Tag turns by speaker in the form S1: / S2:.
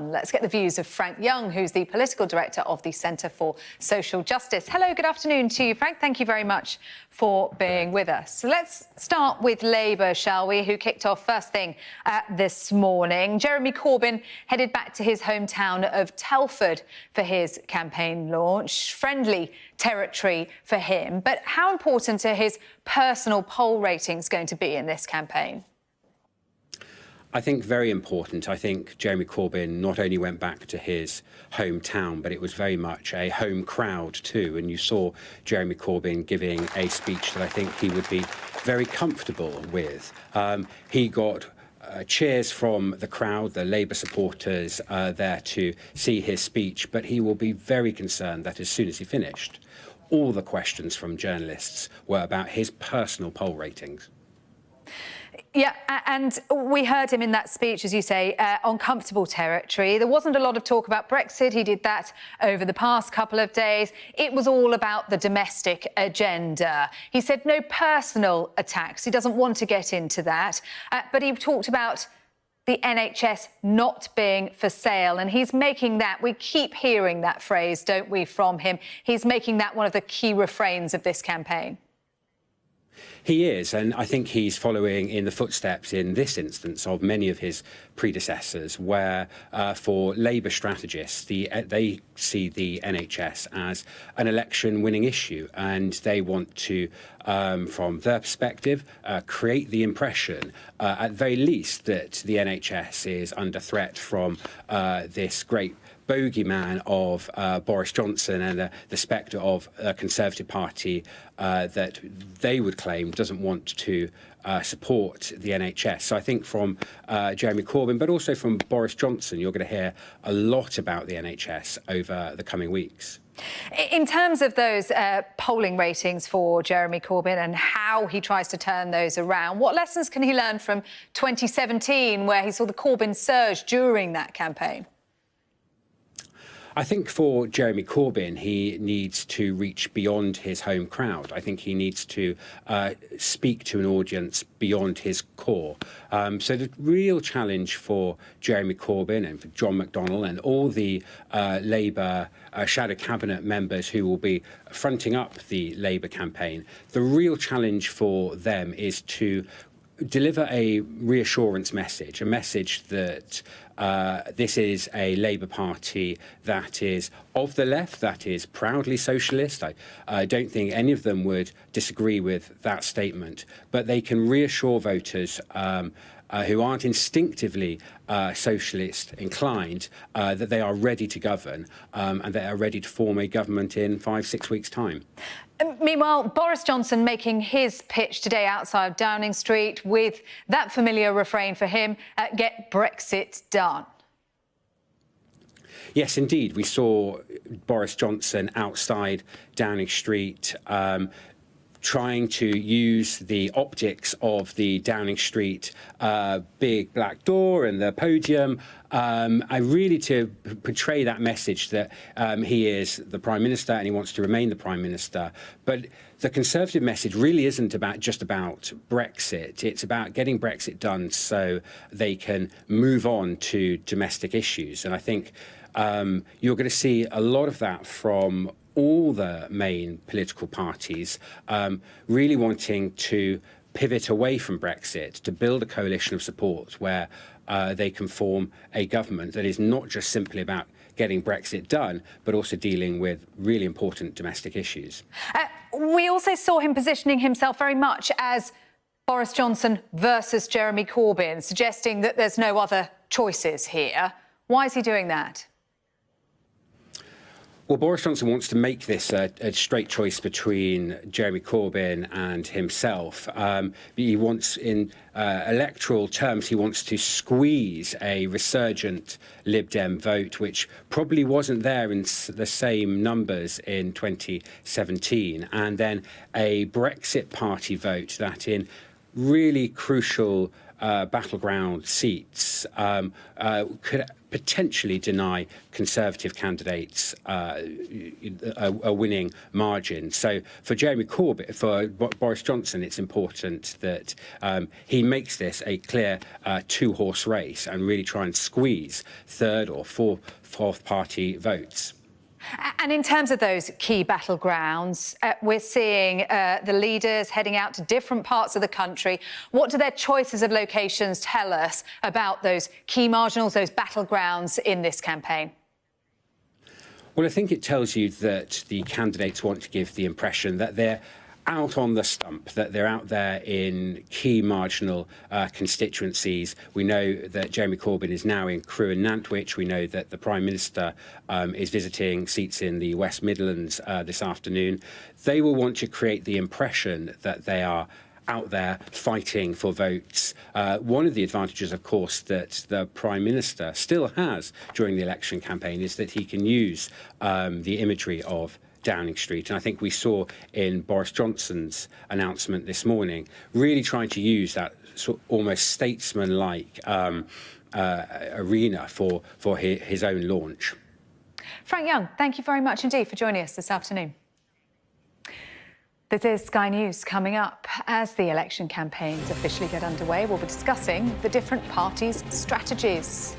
S1: done? Let's get the views of Frank Young, who's the political director of the Centre for Social Justice. Hello, good afternoon to you, Frank. Thank you very much for being with us. So let's start with Labour, shall we, who kicked off first thing this morning. Jeremy Corbyn headed back to his hometown of Telford for his campaign launch. Friendly territory for him. But how important are his personal poll ratings going to be in this campaign?
S2: I think very important. I think Jeremy Corbyn not only went back to his hometown, but it was very much a home crowd too. And you saw Jeremy Corbyn giving a speech that I think he would be very comfortable with. He got cheers from the crowd, the Labour supporters there to see his speech, but he will be very concerned that as soon as he finished, all the questions from journalists were about his personal poll ratings.
S1: Yeah, and we heard him in that speech, as you say, on comfortable territory. There wasn't a lot of talk about Brexit. He did that over the past couple of days. It was all about the domestic agenda. He said no personal attacks. He doesn't want to get into that. But he talked about the NHS not being for sale. And he's making that, we keep hearing that phrase, don't we, from him. He's making that one of the key refrains of this campaign.
S2: He is, and I think he's following in the footsteps in this instance of many of his predecessors, where for Labour strategists, they see the NHS as an election-winning issue, and they want to, from their perspective, create the impression, at very least, that the NHS is under threat from this great bogeyman of Boris Johnson and the spectre of a Conservative Party that they would claim doesn't want to support the NHS. So I think from Jeremy Corbyn, but also from Boris Johnson, you're going to hear a lot about the NHS over the coming weeks.
S1: In terms of those polling ratings for Jeremy Corbyn and how he tries to turn those around, what lessons can he learn from 2017, where he saw the Corbyn surge during that campaign?
S2: I think for Jeremy Corbyn, he needs to reach beyond his home crowd. I think he needs to speak to an audience beyond his core. So the real challenge for Jeremy Corbyn and for John McDonnell and all the Labour shadow cabinet members who will be fronting up the Labour campaign, the real challenge for them is to deliver a reassurance message, a message that this is a Labour Party that is of the left, that is proudly socialist. I don't think any of them would disagree with that statement, but they can reassure voters who aren't instinctively socialist inclined that they are ready to govern and they are ready to form a government in 5-6 weeks' time.
S1: Meanwhile, Boris Johnson making his pitch today outside Downing Street with that familiar refrain for him, get Brexit done.
S2: Yes, indeed. We saw Boris Johnson outside Downing Street trying to use the optics of the Downing Street big black door and the podium, really to portray that message that he is the Prime Minister and he wants to remain the Prime Minister. But the Conservative message really isn't just about Brexit. It's about getting Brexit done so they can move on to domestic issues. And I think you're going to see a lot of that from all the main political parties really wanting to pivot away from Brexit, to build a coalition of support where they can form a government that is not just simply about getting Brexit done, but also dealing with really important domestic issues.
S1: We also saw him positioning himself very much as Boris Johnson versus Jeremy Corbyn, suggesting that there's no other choices here. Why is he doing that?
S2: Well, Boris Johnson wants to make this a straight choice between Jeremy Corbyn and himself. He wants, in electoral terms, he wants to squeeze a resurgent Lib Dem vote, which probably wasn't there in the same numbers in 2017, and then a Brexit Party vote that in really crucial battleground seats could potentially deny Conservative candidates a winning margin. So for Jeremy Corbyn, for Boris Johnson, it's important that he makes this a clear two-horse race and really try and squeeze third or fourth party votes.
S1: And in terms of those key battlegrounds, we're seeing the leaders heading out to different parts of the country. What do their choices of locations tell us about those key marginals, those battlegrounds in this campaign?
S2: Well, I think it tells you that the candidates want to give the impression that they're out on the stump, that they're out there in key marginal constituencies. We know that Jeremy Corbyn is now in Crewe and Nantwich. We know that the Prime Minister is visiting seats in the West Midlands this afternoon. They will want to create the impression that they are out there fighting for votes. One of the advantages, of course, that the Prime Minister still has during the election campaign is that he can use the imagery of Downing Street. And I think we saw in Boris Johnson's announcement this morning, really trying to use that sort of almost statesman-like arena for his own launch.
S1: Frank Young, thank you very much indeed for joining us this afternoon. This is Sky News. Coming up, as the election campaigns officially get underway, we'll be discussing the different parties' strategies.